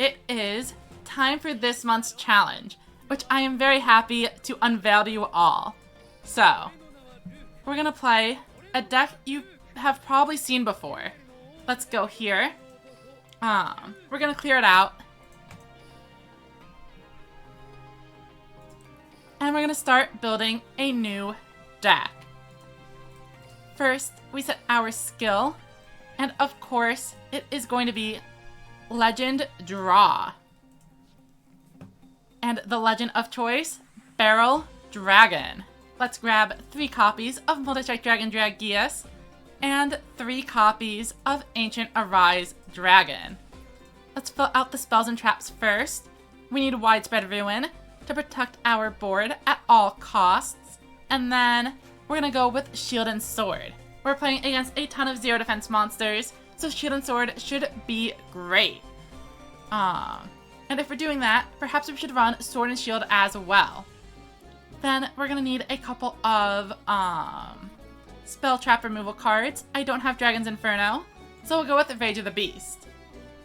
it is time for this month's challenge, which I am very happy to unveil to you all. So, we're gonna play a deck you have probably seen before. Let's go here. We're gonna clear it out. And we're gonna start building a new deck. First, we set our skill, and of course, it is going to be Legend Draw. And the legend of choice, Barrel Dragon. Let's grab 3 copies of Multi-Strike Dragon Dragius and 3 copies of Ancient Arise Dragon. Let's fill out the spells and traps first. We need Widespread Ruin to protect our board at all costs. And then we're gonna go with Shield and Sword. We're playing against a ton of 0 defense monsters, so Shield and Sword should be great. And if we're doing that, perhaps we should run Sword and Shield as well. Then we're gonna need a couple of spell trap removal cards. I don't have Dragon's Inferno, so we'll go with Rage of the Beast.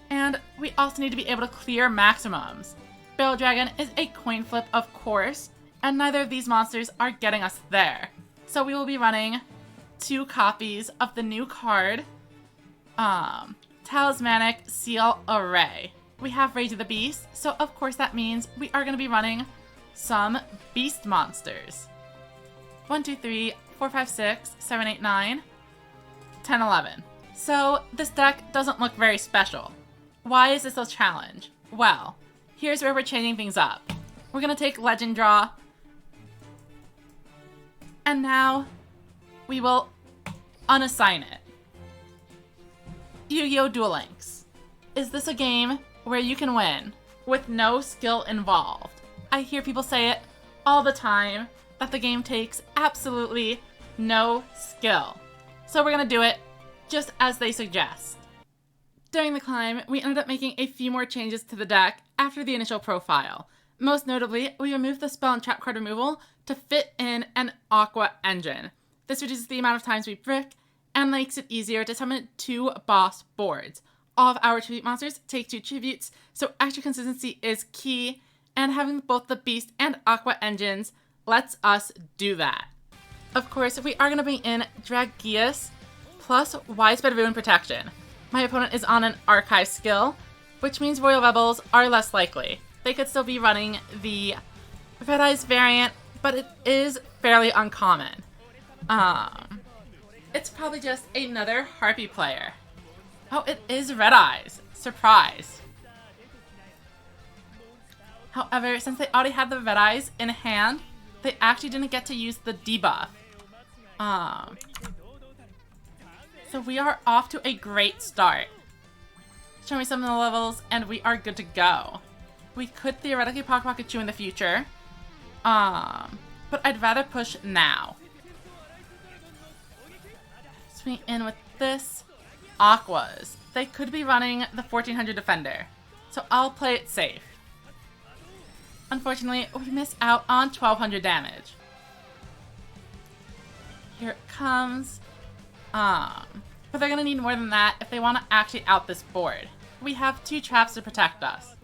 And we also need to be able to clear maximums. Barrel Dragon is a coin flip, of course, and neither of these monsters are getting us there. So we will be running 2 copies of the new card, Talismanic Seal Array. We have Rage of the Beast, so of course that means we are going to be running some Beast monsters. 1, 2, 3, 4, 5, 6, 7, 8, 9, 10, 11. So this deck doesn't look very special. Why is this a challenge? Well, here's where we're changing things up. We're going to take Legend Draw, and now we will unassign it. Yu-Gi-Oh! Duel Links. Is this a game where you can win with no skill involved? I hear people say it all the time, that the game takes absolutely no skill. So we're gonna do it just as they suggest. During the climb, we ended up making a few more changes to the deck after the initial profile. Most notably, we removed the spell and trap card removal to fit in an Aqua engine. This reduces the amount of times we brick and makes it easier to summon 2 boss boards. All of our tribute monsters take 2 tributes, so extra consistency is key, and having both the Beast and Aqua engines lets us do that. Of course, we are going to bring in Dragius plus Widespread Ruin Protection. My opponent is on an Archive skill, which means Royal Rebels are less likely. They could still be running the Red Eyes variant, but it is fairly uncommon. It's probably just another Harpy player. Oh, it is Red Eyes. Surprise. However, since they already had the Red Eyes in hand, they actually didn't get to use the debuff. So we are off to a great start. Show me some of the levels, and we are good to go. We could theoretically Pocket Pikachu in the future, but I'd rather push now. Swing in with this. Aquas. They could be running the 1400 Defender, so I'll play it safe. Unfortunately, we miss out on 1200 damage. Here it comes. But they're gonna need more than that if they want to actually out this board. We have 2 traps to protect us.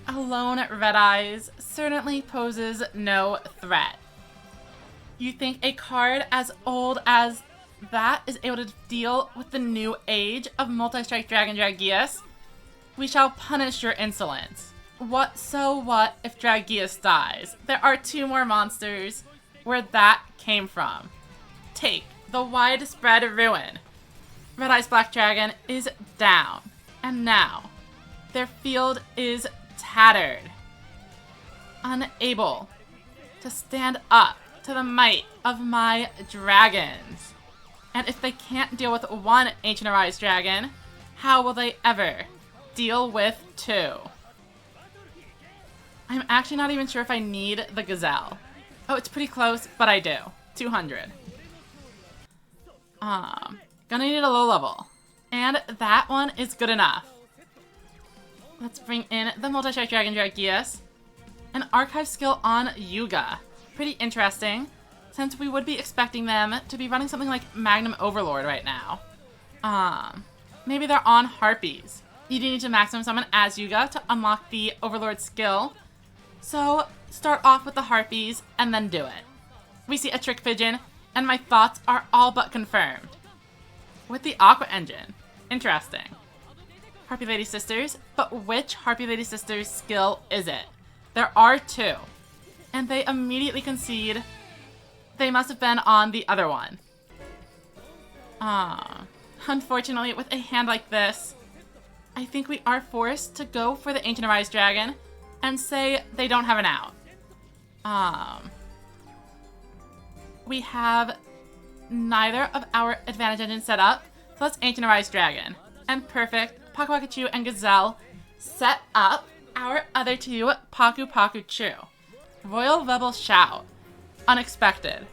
A lone Red Eyes certainly poses no threat. You think a card as old as that is able to deal with the new age of Multi-Strike Dragon Dragius? We shall punish your insolence. What if Dragius dies? There are 2 more monsters where that came from. Take the Widespread Ruin. Red Eyes Black Dragon is down, and now their field is tattered. Unable to stand up to the might of my dragons. And if they can't deal with 1 Ancient Arise Dragon, how will they ever deal with 2? I'm actually not even sure if I need the Gazelle. Oh, it's pretty close, but I do. 200. Gonna need a low level. And that one is good enough. Let's bring in the Multi-Strike Dragon Dragius. An Archive skill on Yuga. Pretty interesting, since we would be expecting them to be running something like Magnum Overlord right now. Maybe they're on Harpies. You do need to maximum summon as Yuga to unlock the Overlord skill. So start off with the Harpies and then do it. We see a Trick Pigeon, and my thoughts are all but confirmed. With the Aqua Engine. Interesting. Harpy Lady Sisters, but which Harpy Lady Sisters skill is it? There are two, and they immediately concede they must have been on the other one. Unfortunately, with a hand like this, I think we are forced to go for the Ancient Arise Dragon and say they don't have an out. We have neither of our advantage engines set up, so let's Ancient Arise Dragon. And perfect, Paku Paku Chu and Gazelle set up our other two Paku Paku Chu. Royal Rebel Shout. Unexpected.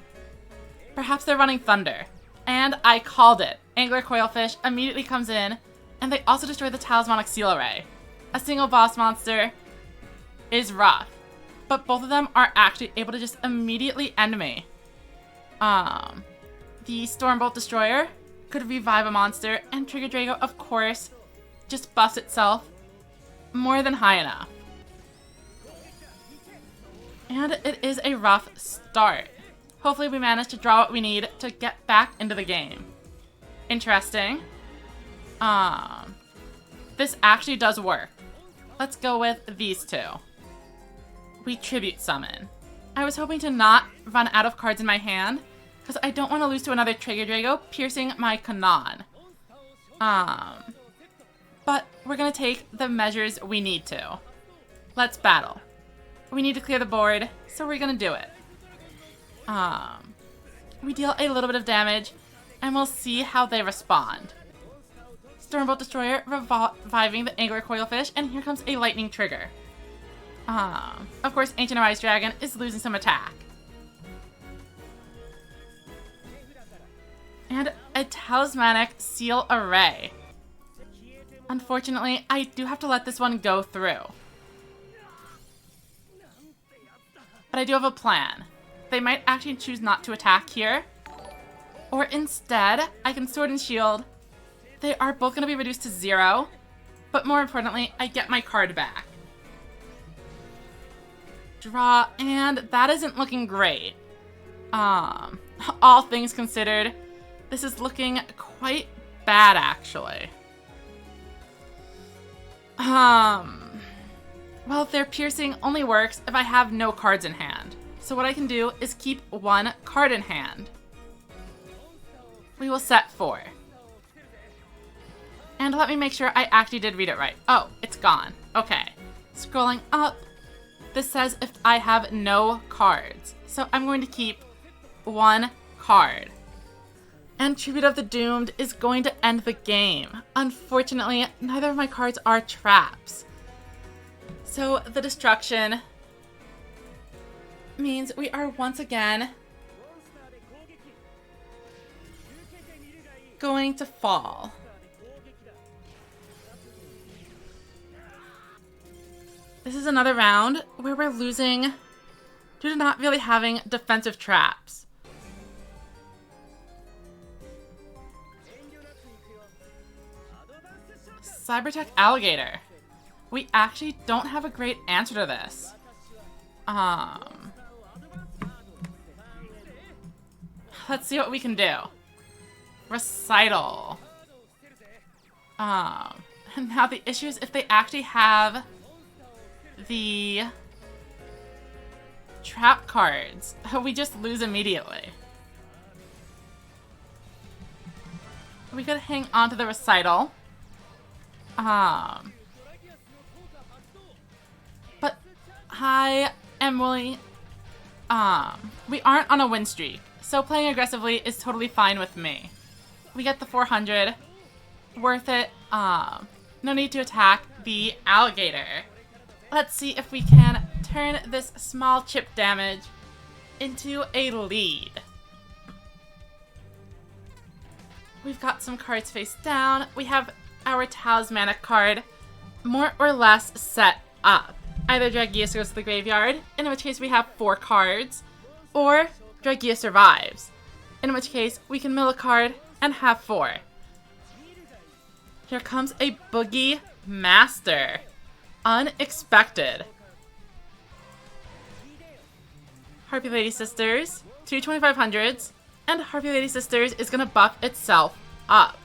Perhaps they're running Thunder. And I called it. Angler Coilfish immediately comes in, and they also destroy the Talismanic Seal Array. A single boss monster is rough, but both of them are actually able to just immediately end me. The Stormbolt Destroyer could revive a monster, and Trigger Drago, of course, just buffs itself more than high enough. And it is a rough start. Hopefully we manage to draw what we need to get back into the game. Interesting. This actually does work. Let's go with these two. We Tribute Summon. I was hoping to not run out of cards in my hand, because I don't want to lose to another Trigger Drago piercing my Kanon. But we're going to take the measures we need to. Let's battle. We need to clear the board, so we're going to do it. We deal a little bit of damage, and we'll see how they respond. Stormbolt Destroyer reviving the Angler Coilfish, and here comes a Lightning Trigger. Of course, Ancient Arise Dragon is losing some attack. And a Talismanic Seal Array. Unfortunately, I do have to let this one go through. But I do have a plan. They might actually choose not to attack here. Or instead, I can Sword and Shield. They are both going to be reduced to 0. But more importantly, I get my card back. Draw, and that isn't looking great. All things considered, this is looking quite bad, actually. Well, their piercing only works if I have no cards in hand. So what I can do is keep one card in hand. We will set 4. And let me make sure I actually did read it right. Oh, it's gone. Okay. Scrolling up, this says if I have no cards. So I'm going to keep one card. And Tribute of the Doomed is going to end the game. Unfortunately, neither of my cards are traps. So the destruction means we are once again going to fall. This is another round where we're losing due to not really having defensive traps. Cybertech Alligator. We actually don't have a great answer to this. Let's see what we can do. Recital. And now the issue is if they actually have the trap cards, we just lose immediately. We could hang on to the Recital. But I am willing. We aren't on a win streak, so playing aggressively is totally fine with me. We get the 400. Worth it. No need to attack the alligator. Let's see if we can turn this small chip damage into a lead. We've got some cards face down. We have our talismanic card more or less set up. Either Dragia goes to the graveyard, in which case we have 4 cards, or Dragia survives, in which case we can mill a card and have 4. Here comes a Boogie Master. Unexpected. Harpy Lady Sisters, 2 2500s, and Harpy Lady Sisters is going to buff itself up.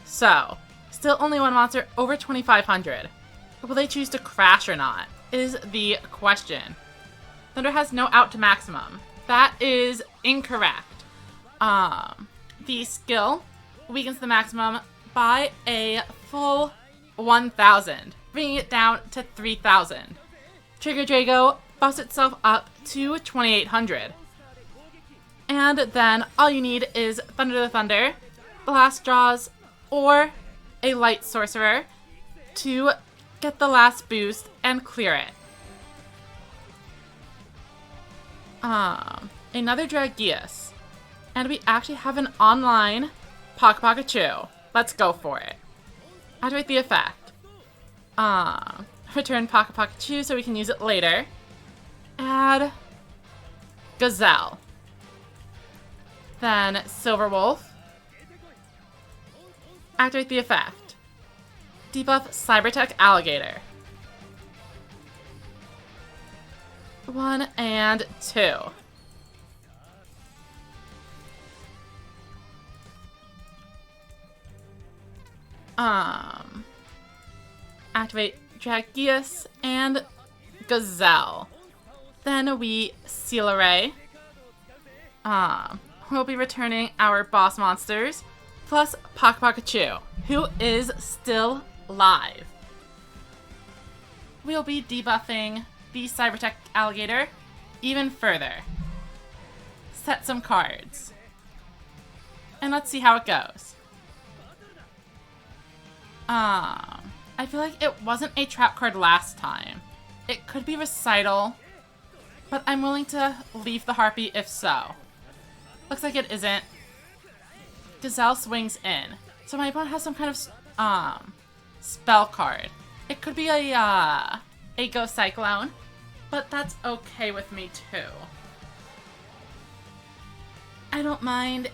So, still only one monster over 2500. Will they choose to crash or not, is the question. Thunder has no out to maximum. That is incorrect. The skill weakens the maximum by a full 1000, bringing it down to 3000. Yggdrago buffs itself up to 2800. And then all you need is Thunder the Thunder, Blast Draws, or a Light Sorcerer to get the last boost and clear it. Another Dragius. And we actually have an online Pakachu. Let's go for it. Activate the effect. Return Pakachu so we can use it later. Add Gazelle. Then Silver Wolf. Activate the effect. Debuff Cybertech Alligator. 1 and 2. Activate Dragius and Gazelle. Then we Seal Array. We'll be returning our boss monsters, plus Pakachu, who is still live. We'll be debuffing the Cybertech Alligator even further. Set some cards. And let's see how it goes. I feel like it wasn't a trap card last time. It could be Recital, but I'm willing to leave the Harpy if so. Looks like it isn't. Gazelle swings in. So my opponent has some kind of spell card. It could be a Ghost Cyclone, but that's okay with me too. I don't mind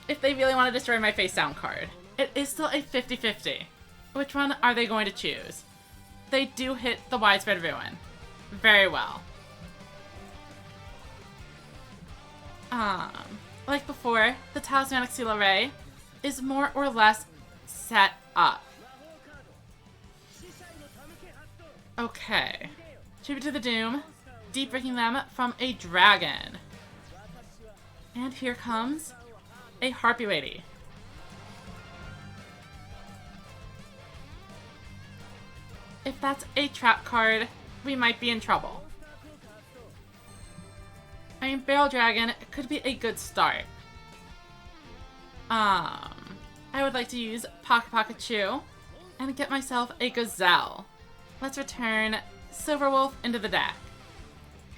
if they really want to destroy my face down card. It is still a 50-50. Which one are they going to choose? They do hit the Widespread Ruin. Very well. Like before, the Talismanic Seal Array is more or less set up. Okay. Tribute to the Doom, deep breaking them from a dragon. And here comes a Harpy Lady. If that's a trap card, we might be in trouble. I mean, Barrel Dragon could be a good start. I would like to use Pakachu and get myself a Gazelle. Let's return Silver Wolf into the deck.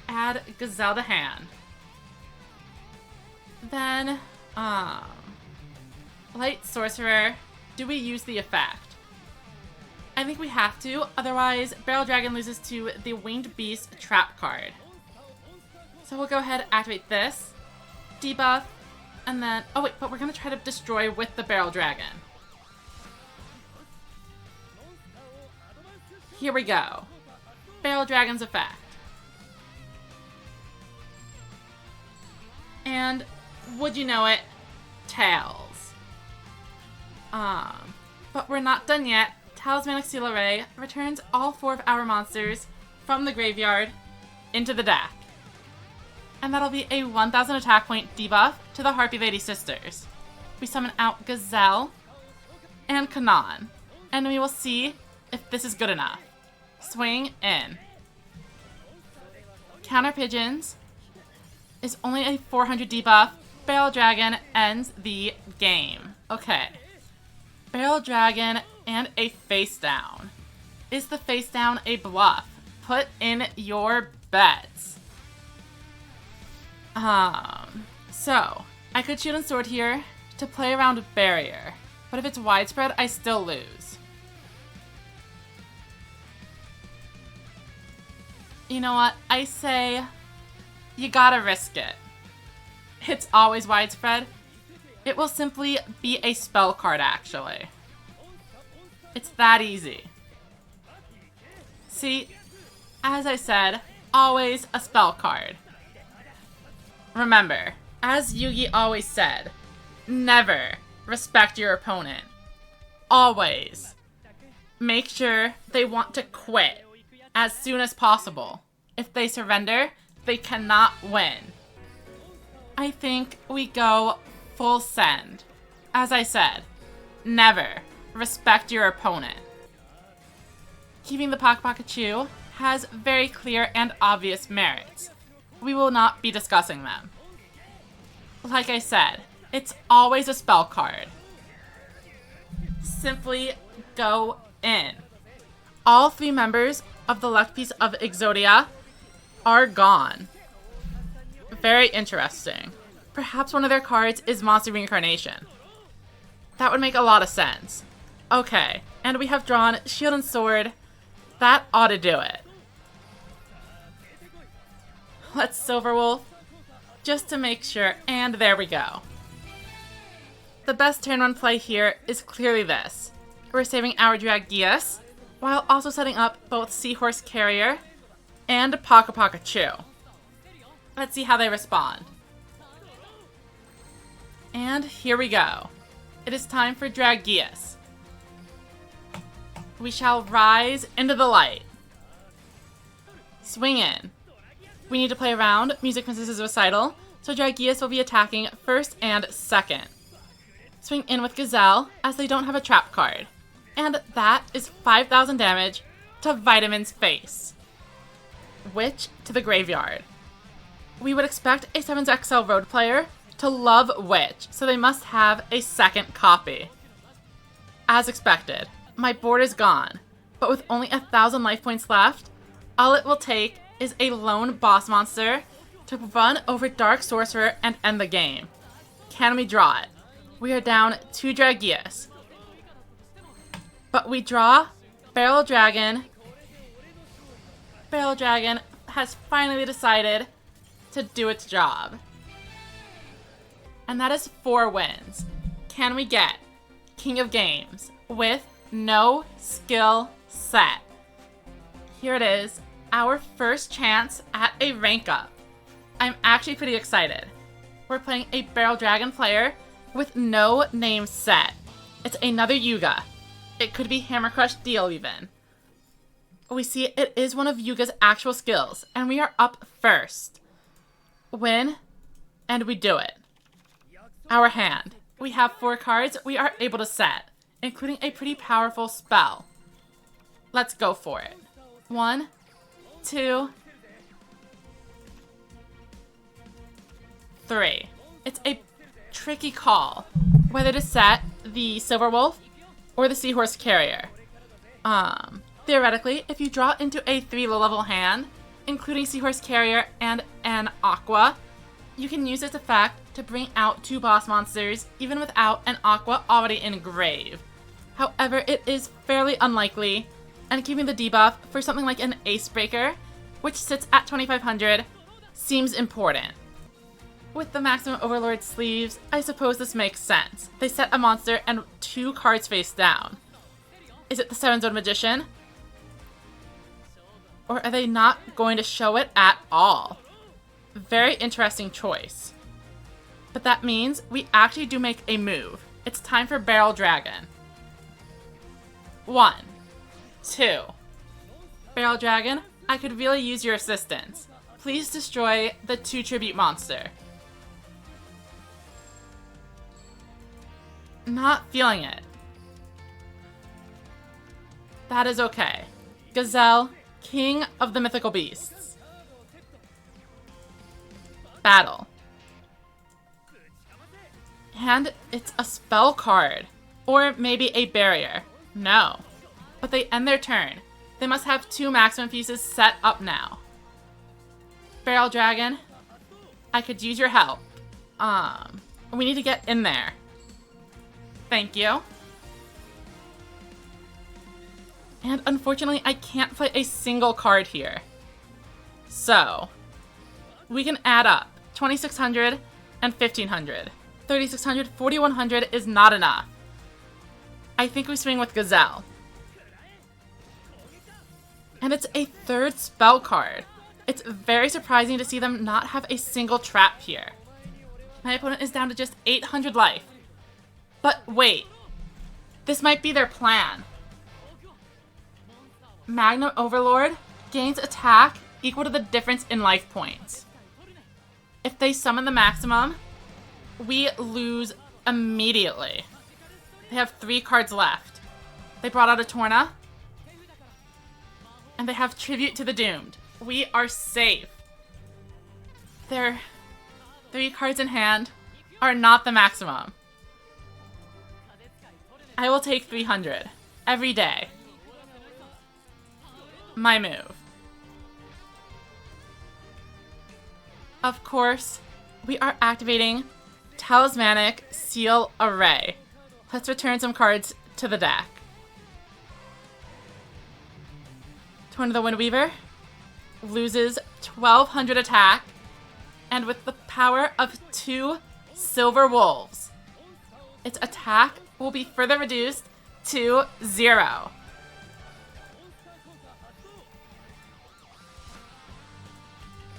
Add Gazelle to hand. Then, Light Sorcerer. Do we use the effect? I think we have to, otherwise Barrel Dragon loses to the Winged Beast trap card. So we'll go ahead and activate this, debuff, and then, oh wait, but we're gonna try to destroy with the Barrel Dragon. Here we go. Barrel Dragon's effect. And, would you know it, Tails. But we're not done yet. Talismanic Seal Array returns all 4 of our monsters from the graveyard into the deck. And that'll be a 1000 attack point debuff to the Harpy Lady Sisters. We summon out Gazelle and Kanan, and we will see if this is good enough. Swing in. Counter Pigeons is only a 400 debuff. Barrel Dragon ends the game. Okay. Barrel Dragon and a face down. Is the face down a bluff? Put in your bets. So I could Shield and Sword here to play around with Barrier, but if it's widespread, I still lose. You know what? I say you gotta risk it. It's always widespread. It will simply be a spell card, actually. It's that easy. See, as I said, always a spell card. Remember, as Yugi always said, never respect your opponent. Always. Make sure they want to quit as soon as possible. If they surrender, they cannot win. I think we go full send. As I said, never respect your opponent. Keeping the Pakachu has very clear and obvious merits. We will not be discussing them. Like I said, it's always a spell card. Simply go in. All 3 members of the left piece of Exodia are gone. Very interesting. Perhaps one of their cards is Monster Reincarnation. That would make a lot of sense. Okay, and we have drawn Shield and Sword. That ought to do it. Let's Silverwolf, just to make sure, and there we go. The best turn 1 play here is clearly this. We're saving our Dragius, while also setting up both Seahorse Carrier and Pakachu. Let's see how they respond. And here we go. It is time for Dragius. We shall rise into the light. Swing in. We need to play around Music Princess's Recital, so Dragius will be attacking first and second. Swing in with Gazelle, as they don't have a trap card. And that is 5,000 damage to Vitamin's face. Witch to the graveyard. We would expect a 7's Accel Road player to love Witch, so they must have a second copy. As expected, my board is gone, but with only 1,000 life points left, all it will take is a lone boss monster to run over Dark Sorcerer and end the game. Can we draw it? We are down 2 Dragius. But we draw Barrel Dragon. Barrel Dragon has finally decided to do its job. And that is 4 wins. Can we get King of Games with no skill set? Here it is, our first chance at a rank up. I'm actually pretty excited. We're playing a Barrel Dragon player with no name set. It's another Yuga. It could be Hammer Crush Deal even. We see it is one of Yuga's actual skills, and we are up first. Win, and we do it. Our hand. We have 4 cards we are able to set, including a pretty powerful spell. Let's go for it. 1, 2, 3. It's a tricky call whether to set the Silverwolf or the Seahorse Carrier. Theoretically, if you draw into a 3 low-level hand, including Seahorse Carrier and an Aqua, you can use its effect to bring out 2 boss monsters even without an Aqua already in grave. However, it is fairly unlikely, and keeping the debuff for something like an Ace Breaker, which sits at 2,500, seems important. With the Maximum Overlord sleeves, I suppose this makes sense. They set a monster and 2 cards face down. Is it the 7-Zone Magician? Or are they not going to show it at all? Very interesting choice. But that means we actually do make a move. It's time for Barrel Dragon. 1, 2. Barrel Dragon, I could really use your assistance. Please destroy the 2 tribute monster. Not feeling it. That is okay. Gazelle, King of the Mythical Beasts. Battle. And it's a spell card. Or maybe a barrier. No. But they end their turn. They must have 2 maximum pieces set up now. Barrel Dragon, I could use your help. We need to get in there. Thank you. And unfortunately, I can't play a single card here. So, we can add up 2,600 and 1,500. 3,600, 4,100 is not enough. I think we swing with Gazelle. And it's a third spell card. It's very surprising to see them not have a single trap here. My opponent is down to just 800 life. But wait, this might be their plan. Magnum Overlord gains attack equal to the difference in life points. If they summon the maximum, we lose immediately. They have 3 cards left. They brought out a Torna. And they have Tribute to the Doomed. We are safe. Their 3 cards in hand are not the maximum. I will take 300 every day. My move. Of course, we are activating Talismanic Seal Array. Let's return some cards to the deck. Torn of the Windweaver loses 1200 attack, and with the power of 2 Silver Wolves, its attack will be further reduced to 0.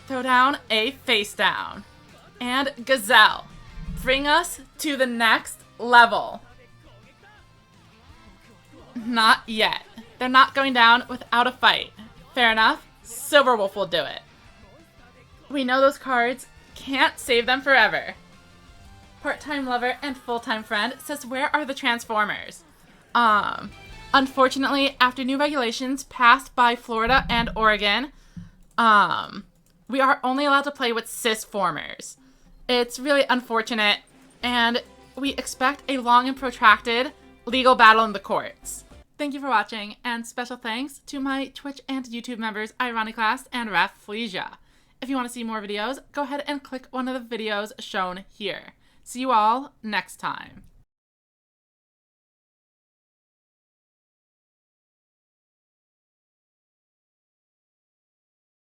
Throw down a Face Down. And Gazelle. Bring us to the next level. Not yet. They're not going down without a fight. Fair enough. Silverwolf will do it. We know those cards can't save them forever. Part-time lover and full-time friend says, where are the Transformers? Unfortunately, after new regulations passed by Florida and Oregon, we are only allowed to play with cis-formers. It's really unfortunate, and we expect a long and protracted legal battle in the courts. Thank you for watching, and special thanks to my Twitch and YouTube members, Ironiclast and Rafflesia. If you want to see more videos, go ahead and click one of the videos shown here. See you all next time.